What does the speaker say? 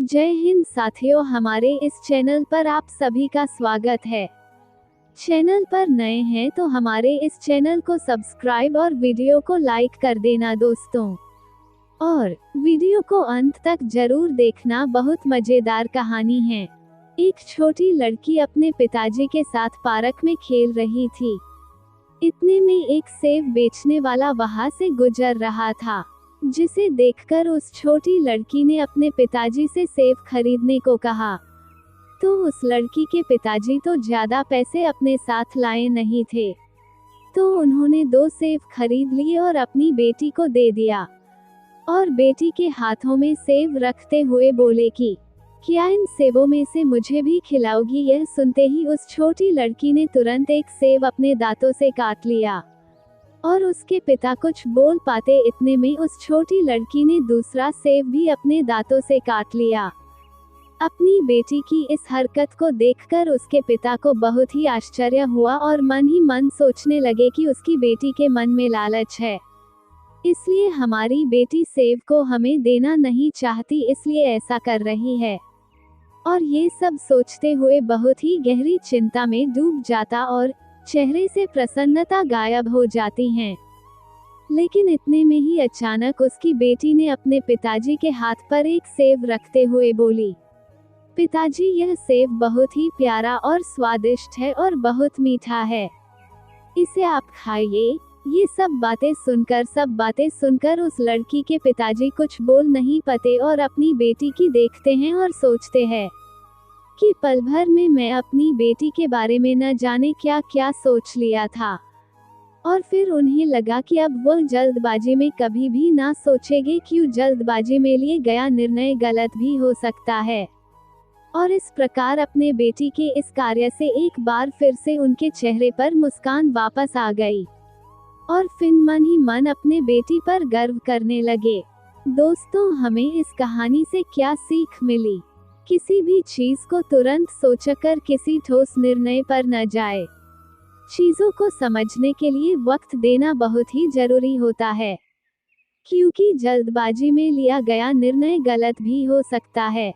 जय हिंद साथियों, हमारे इस चैनल पर आप सभी का स्वागत है। चैनल पर नए हैं तो हमारे इस चैनल को सब्सक्राइब और वीडियो को लाइक कर देना दोस्तों। और वीडियो को अंत तक जरूर देखना, बहुत मजेदार कहानी है। एक छोटी लड़की अपने पिताजी के साथ पार्क में खेल रही थी। इतने में एक सेब बेचने वाला वहां से गुजर रहा था, जिसे देखकर उस छोटी लड़की ने अपने पिताजी से सेब खरीदने को कहा। तो उस लड़की के पिताजी तो ज्यादा पैसे अपने साथ लाए नहीं थे, तो उन्होंने 2 सेब खरीद लिए और अपनी बेटी को दे दिया। और बेटी के हाथों में सेब रखते हुए बोले कि क्या इन सेबों में से मुझे भी खिलाओगी। यह सुनते ही उस छोटी लड़की ने तुरंत एक सेब अपने दांतों से काट लिया और उसके पिता कुछ बोल पाते इतने में उस छोटी लड़की ने दूसरा सेब भी अपने दांतों से काट लिया। अपनी बेटी की इस हरकत को देखकर उसके पिता को बहुत ही आश्चर्य हुआ और मन ही मन सोचने लगे कि उसकी बेटी के मन में लालच है, इसलिए हमारी बेटी सेब को हमें देना नहीं चाहती, इसलिए ऐसा कर रही है। और ये सब सोचते हुए बहुत ही गहरी चिंता में डूब जाता और चेहरे से प्रसन्नता गायब हो जाती हैं। लेकिन इतने में ही अचानक उसकी बेटी ने अपने पिताजी के हाथ पर एक सेब रखते हुए बोली, पिताजी यह सेब बहुत ही प्यारा और स्वादिष्ट है और बहुत मीठा है, इसे आप खाइए। ये सब बातें सुनकर उस लड़की के पिताजी कुछ बोल नहीं पाते और अपनी बेटी की देखते हैं और सोचते हैं कि पल भर में मैं अपनी बेटी के बारे में न जाने क्या क्या सोच लिया था। और फिर उन्हें लगा कि अब वो जल्दबाजी में कभी भी ना सोचेंगे, क्यों जल्दबाजी में लिए गया निर्णय गलत भी हो सकता है। और इस प्रकार अपने बेटी के इस कार्य से एक बार फिर से उनके चेहरे पर मुस्कान वापस आ गई और फिर मन ही मन अपने बेटी पर गर्व करने लगे। दोस्तों, हमें इस कहानी से क्या सीख मिली? किसी भी चीज को तुरंत सोचकर किसी ठोस निर्णय पर न जाए। चीजों को समझने के लिए वक्त देना बहुत ही जरूरी होता है, क्योंकि जल्दबाजी में लिया गया निर्णय गलत भी हो सकता है।